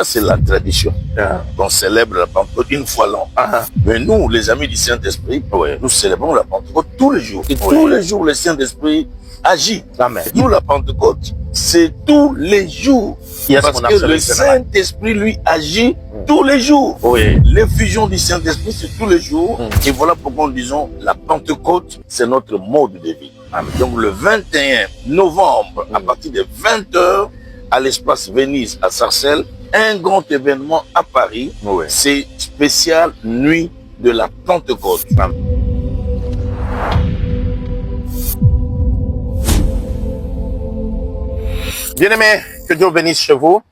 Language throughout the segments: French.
ça, c'est la tradition. On célèbre la Pentecôte une fois l'an. Mais nous, les amis du Saint-Esprit, nous célébrons la Pentecôte tous les jours. Et tous les jours, le Saint-Esprit agit. Amen. Nous, la Pentecôte, c'est tous les jours. Parce que le Saint-Esprit, lui, agit tous les jours. L'effusion du Saint-Esprit, c'est tous les jours. Et voilà pourquoi nous disons, la Pentecôte, c'est notre mode de vie. Donc, le 21 novembre, à partir de 20 h, à l'espace Venise, à Sarcelles, un grand événement à Paris. C'est spécial nuit de la Pentecôte. Bien-aimés, que Dieu bénisse chez vous.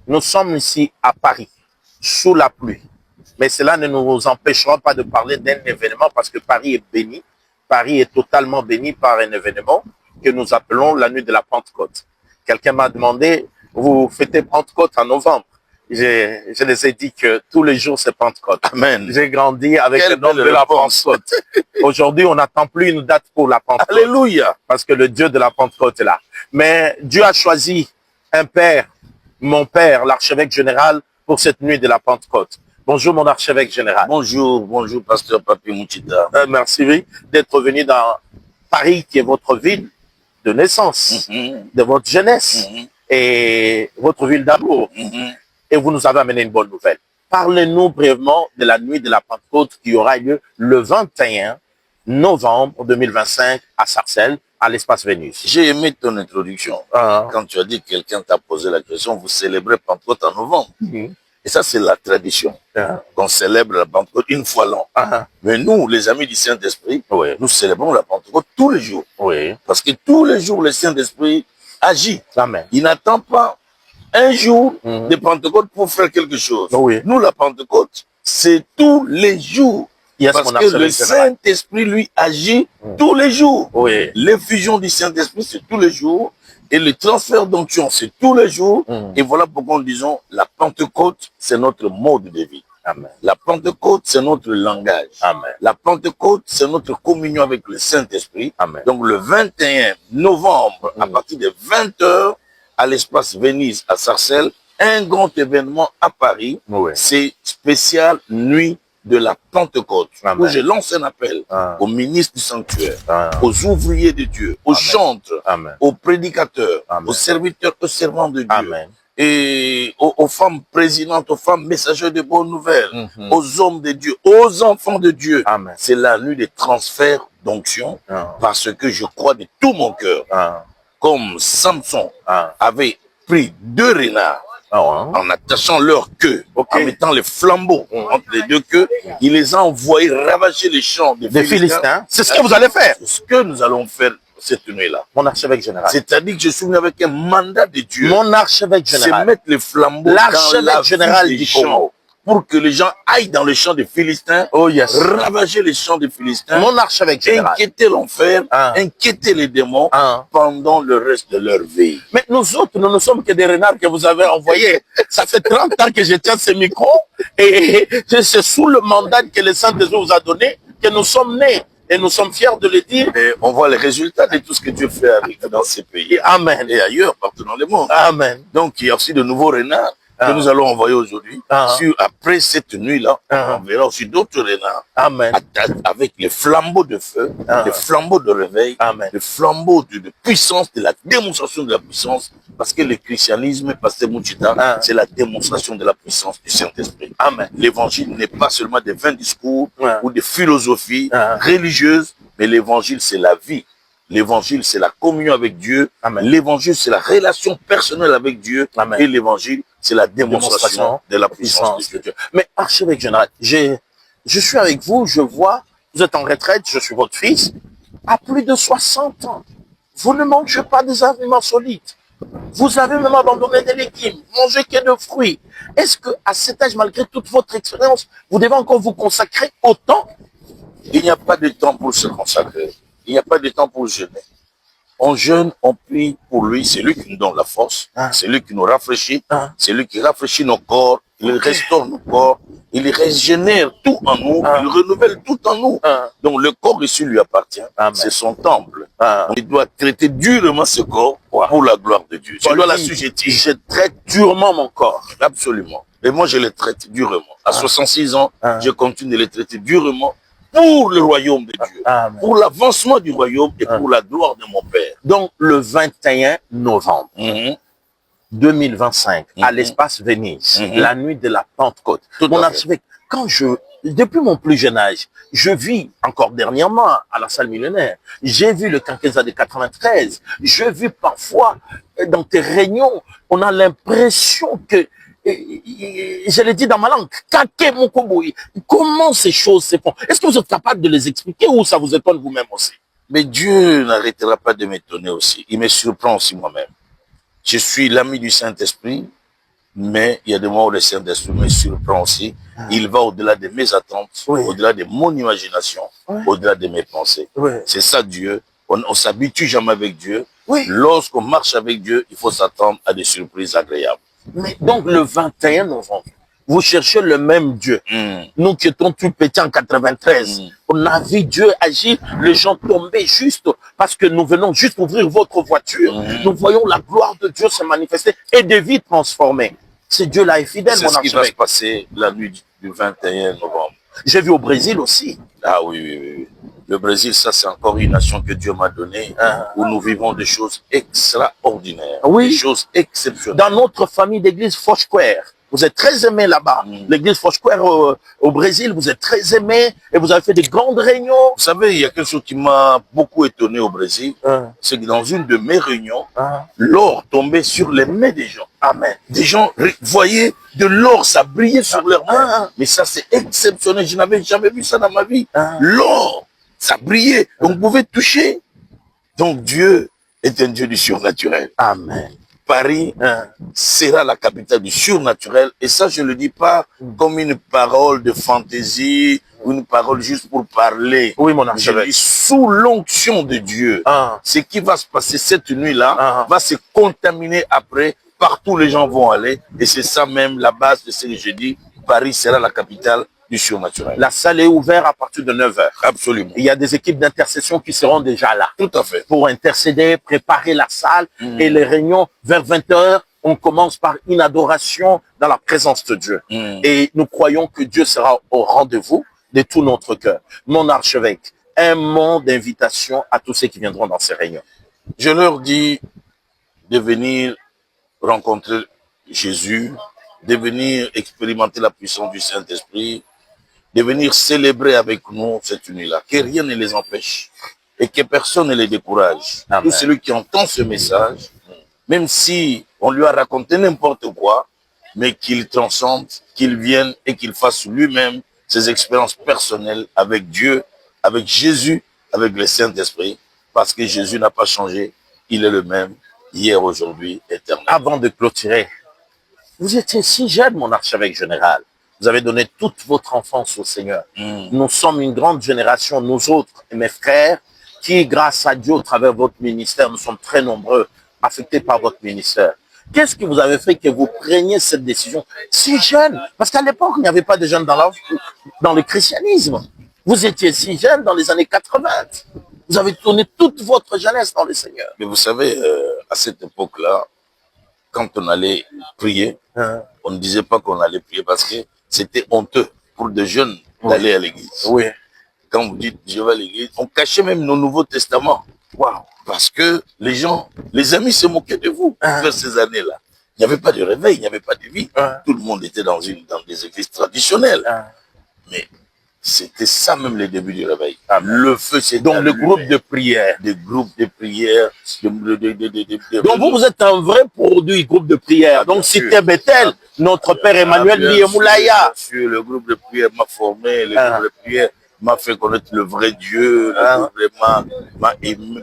Nous sommes ici à Paris, sous la pluie. Mais cela ne nous empêchera pas de parler d'un événement parce que Paris est béni. Paris est totalement béni par un événement que nous appelons la nuit de la Pentecôte. Quelqu'un m'a demandé, vous fêtez Pentecôte en novembre? Je les ai dit que tous les jours c'est Pentecôte. Amen. J'ai grandi avec le nom de la Pentecôte. Aujourd'hui, on n'attend plus une date pour la Pentecôte. Alléluia. Parce que le Dieu de la Pentecôte est là. Mais Dieu a choisi un père, mon père, l'archevêque général, pour cette nuit de la Pentecôte. Bonjour mon archevêque général. Bonjour, bonjour pasteur Papi Mouchita. Merci d'être venu dans Paris, qui est votre ville de naissance, de votre jeunesse et votre ville d'amour. Et vous nous avez amené une bonne nouvelle. Parlez-nous brièvement de la nuit de la Pentecôte qui aura lieu le 21 novembre 2025 à Sarcelles, à l'espace Vénus. J'ai aimé ton introduction. Quand tu as dit que quelqu'un t'a posé la question, vous célébrez Pentecôte en novembre. Et ça, c'est la tradition. On célèbre la Pentecôte une fois l'an. Mais nous, les amis du Saint-Esprit, nous célébrons la Pentecôte tous les jours. Parce que tous les jours, le Saint-Esprit agit. Amen. Il n'attend pas un jour de Pentecôte pour faire quelque chose. Nous, la Pentecôte, c'est tous les jours. Parce que le Saint-Esprit, lui, agit tous les jours. L'effusion du Saint-Esprit, c'est tous les jours. Et le transfert d'onction, c'est tous les jours. Et voilà pourquoi nous disons, la Pentecôte, c'est notre mode de vie. Amen. La Pentecôte, c'est notre langage. Amen. La Pentecôte, c'est notre communion avec le Saint-Esprit. Amen. Donc le 21 novembre, à partir de 20 h, à l'espace Venise, à Sarcelles, un grand événement à Paris. C'est spécial nuit de la Pentecôte, où je lance un appel aux ministres du sanctuaire, aux ouvriers de Dieu, aux chantres, aux prédicateurs, aux serviteurs, aux servants de Dieu, et aux femmes présidentes, aux femmes messagères de bonnes nouvelles, aux hommes de Dieu, aux enfants de Dieu. C'est la nuit des transferts d'onction, parce que je crois de tout mon cœur, comme Samson avait pris 2 renards, en attachant leur queue, en mettant les flambeaux entre les 2 queues, il les a envoyés ravager les champs des Philistins. C'est ce que vous allez faire. C'est ce que nous allons faire cette nuit-là. Mon archevêque général. C'est-à-dire que je suis venu avec un mandat de Dieu. Mon archevêque général. C'est mettre les flambeaux dans la général des champs, pour que les gens aillent dans les champs des Philistins, ravager les champs des Philistins, mon archevêque général, inquiéter l'enfer, inquiéter les démons pendant le reste de leur vie. Mais nous autres, nous ne sommes que des renards que vous avez envoyés. Ça fait 30 ans que je tiens ce micro et c'est sous le mandat que le Saint-Esprit vous a donné que nous sommes nés. Et nous sommes fiers de le dire. Et on voit les résultats de tout ce que Dieu fait dans ces pays. Amen. Et ailleurs, partout dans le monde. Amen. Donc, il y a aussi de nouveaux renards que nous allons envoyer aujourd'hui. Après cette nuit-là, on verra aussi d'autres renards. Amen. Avec les flambeaux de feu, les flambeaux de réveil, les flambeaux de puissance, de la démonstration de la puissance. Parce que le christianisme, pasteur Mouchita, c'est la démonstration de la puissance du Saint-Esprit. Amen. L'évangile n'est pas seulement des vains discours ou des philosophies religieuses, mais l'évangile, c'est la vie. L'évangile, c'est la communion avec Dieu. L'évangile, c'est la relation personnelle avec Dieu. Et l'évangile, c'est la démonstration de la puissance de Dieu. Mais archevêque général, je suis avec vous, je vois, vous êtes en retraite, je suis votre fils, à plus de 60 ans. Vous ne mangez pas des aliments solides. Vous avez même abandonné des légumes, mangez que de fruits. Est-ce qu'à cet âge, malgré toute votre expérience, vous devez encore vous consacrer autant? Il n'y a pas de temps pour se consacrer. Il n'y a pas de temps pour jeûner. On jeûne, on prie pour lui. C'est lui qui nous donne la force. C'est lui qui nous rafraîchit. C'est lui qui rafraîchit nos corps. Il restaure nos corps. Il régénère tout en nous. Il renouvelle tout en nous. Donc le corps ici lui appartient. C'est son temple. Il doit traiter durement ce corps pour la gloire de Dieu. Je dois l'assujettir. Je traite durement mon corps. Absolument. Et moi, je le traite durement. À 66 ans, je continue de le traiter durement pour le royaume de Dieu, pour l'avancement du royaume et pour la gloire de mon Père. Donc, le 21 novembre 2025, à l'espace Venise, la nuit de la Pentecôte. Mon archevêque, depuis mon plus jeune âge, je vis encore dernièrement à la salle millénaire. J'ai vu le quinquennat de 93. J'ai vu parfois dans tes réunions, on a l'impression que, je l'ai dit dans ma langue, comment ces choses se font? Est-ce que vous êtes capable de les expliquer ou ça vous étonne vous-même aussi? Mais Dieu n'arrêtera pas de m'étonner aussi. Il me surprend aussi moi-même. Je suis l'ami du Saint-Esprit, mais il y a des moments où le Saint-Esprit me surprend aussi. Il va au-delà de mes attentes, au-delà de mon imagination, au-delà de mes pensées. C'est ça Dieu. On s'habitue jamais avec Dieu. Lorsqu'on marche avec Dieu, il faut s'attendre à des surprises agréables. Mais donc le 21 novembre, vous cherchez le même Dieu. Nous qui étions tout petits en 93, on a vu Dieu agir, les gens tombaient juste parce que nous venons juste ouvrir votre voiture. Nous voyons la gloire de Dieu se manifester et des vies transformées. Ce Dieu-là est fidèle, mon archevêque. C'est ce qui va se passer la nuit du 21 novembre. J'ai vu au Brésil aussi. Ah oui. Le Brésil, ça c'est encore une nation que Dieu m'a donnée, où nous vivons des choses extraordinaires, des choses exceptionnelles. Dans notre famille d'église Foursquare, vous êtes très aimé là-bas. L'église Foursquare au Brésil, vous êtes très aimé et vous avez fait des grandes réunions. Vous savez, il y a quelque chose qui m'a beaucoup étonné au Brésil, c'est que dans une de mes réunions, l'or tombait sur les mains des gens. Amen. Des gens voyaient de l'or, ça brillait sur leurs mains. Mais ça c'est exceptionnel, je n'avais jamais vu ça dans ma vie. L'or, ça brillait, donc vous pouvez toucher. Donc Dieu est un Dieu du surnaturel. Amen. Paris sera la capitale du surnaturel. Et ça, je ne le dis pas comme une parole de fantaisie ou une parole juste pour parler. Oui, mon archevêque. Je dis sous l'onction de Dieu. Ce qui va se passer cette nuit-là va se contaminer après. Partout les gens vont aller. Et c'est ça même la base de ce que je dis. Paris sera la capitale du surnaturel. La salle est ouverte à partir de 9 h. Absolument. Il y a des équipes d'intercession qui seront déjà là. Tout à fait. Pour intercéder, préparer la salle et les réunions vers 20 h. On commence par une adoration dans la présence de Dieu. Et nous croyons que Dieu sera au rendez-vous de tout notre cœur. Mon archevêque, un mot d'invitation à tous ceux qui viendront dans ces réunions. Je leur dis de venir rencontrer Jésus, de venir expérimenter la puissance du Saint-Esprit, de venir célébrer avec nous cette nuit-là, que rien ne les empêche et que personne ne les décourage. Amen. Tout celui qui entend ce message, même si on lui a raconté n'importe quoi, mais qu'il transcende, qu'il vienne et qu'il fasse lui-même ses expériences personnelles avec Dieu, avec Jésus, avec le Saint-Esprit, parce que Jésus n'a pas changé, il est le même, hier, aujourd'hui, éternel. Avant de clôturer, vous étiez si jeune, mon archevêque général. Vous avez donné toute votre enfance au Seigneur. Nous sommes une grande génération, nous autres et mes frères, qui, grâce à Dieu, au travers de votre ministère, nous sommes très nombreux, affectés par votre ministère. Qu'est-ce que vous avez fait que vous preniez cette décision si jeune? Parce qu'à l'époque, il n'y avait pas de jeunes dans le christianisme. Vous étiez si jeune dans les années 80. Vous avez donné toute votre jeunesse dans le Seigneur. Mais vous savez, à cette époque-là, quand on allait prier, on ne disait pas qu'on allait prier parce que c'était honteux pour des jeunes d'aller à l'église. Oui. Quand vous dites je vais à l'église, on cachait même nos Nouveaux Testaments. Wow. Parce que les gens, les amis se moquaient de vous vers ces années-là. Il n'y avait pas de réveil, il n'y avait pas de vie. Tout le monde était dans des églises traditionnelles. Mais c'était ça même les débuts du réveil. Le feu, c'est donc le groupe de prière. Des groupes de prière. Donc vous êtes un vrai produit groupe de prière. Donc Cité Bethel, notre père Emmanuel Liyemoulaya. Le groupe de prière m'a formé, le groupe de prière m'a fait connaître le vrai Dieu,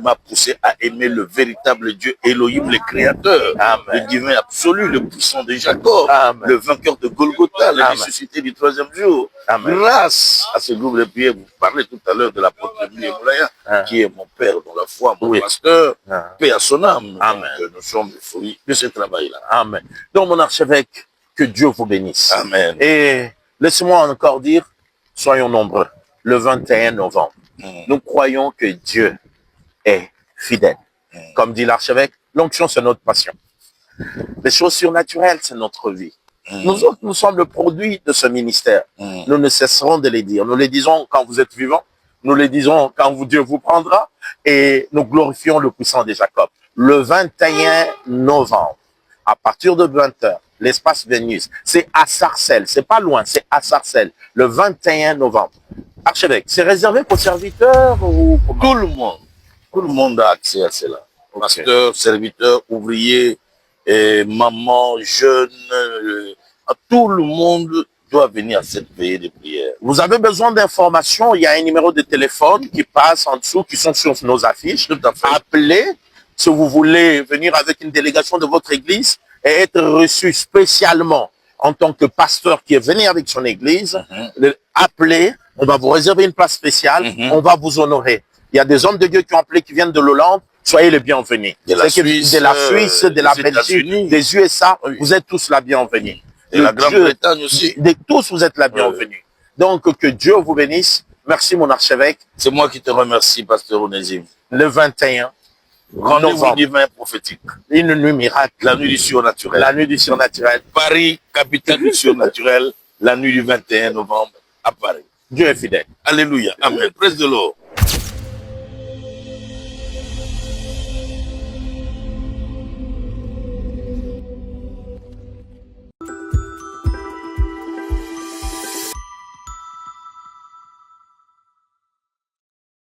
m'a poussé à aimer le véritable Dieu, Elohim, le créateur, le divin absolu, le puissant de Jacob, le vainqueur de Golgotha, le ressuscité du 3e jour. Grâce à ce groupe de prière, vous parlez tout à l'heure de l'apôtre Liyemoulaya, qui est mon père dans la foi, mon pasteur, paix à son âme. Donc, nous sommes les fruits de ce travail-là. Amen. Donc mon archevêque, que Dieu vous bénisse. Amen. Et laissez-moi encore dire, soyons nombreux. Le 21 novembre, nous croyons que Dieu est fidèle. Comme dit l'archevêque, l'onction, c'est notre passion. Les choses surnaturelles, c'est notre vie. Nous autres, nous sommes le produit de ce ministère. Nous ne cesserons de les dire. Nous les disons quand vous êtes vivants. Nous les disons quand Dieu vous prendra. Et nous glorifions le puissant de Jacob. Le 21 novembre, à partir de 20h, l'espace Vénus, c'est à Sarcelles. C'est pas loin, c'est à Sarcelles. Le 21 novembre. Archevêque, c'est réservé pour serviteurs ou comment? Tout le monde a accès à cela. Pasteurs, serviteurs, ouvriers, mamans, jeunes, tout le monde doit venir à cette veillée de prière. Vous avez besoin d'informations, il y a un numéro de téléphone qui passe en dessous, qui sont sur nos affiches. Tout à fait. Appelez si vous voulez venir avec une délégation de votre église et être reçu spécialement en tant que pasteur qui est venu avec son église. Appelez, on va vous réserver une place spéciale, on va vous honorer. Il y a des hommes de Dieu qui ont appelé, qui viennent de l'Hollande. Soyez les bienvenus. De la Suisse, de la Belgique, des USA, vous êtes tous la bienvenue. Et la Grande-Bretagne aussi. Tous, vous êtes la bienvenue. Donc, que Dieu vous bénisse. Merci, mon archevêque. C'est moi qui te remercie, pasteur Onésime. Le 21 Rendez-vous divin prophétique. Une nuit miracle. La nuit du surnaturel. La nuit du surnaturel. Paris, capitale du surnaturel. La nuit du 21 novembre à Paris. Dieu est fidèle. Alléluia. Amen. Praise the Lord.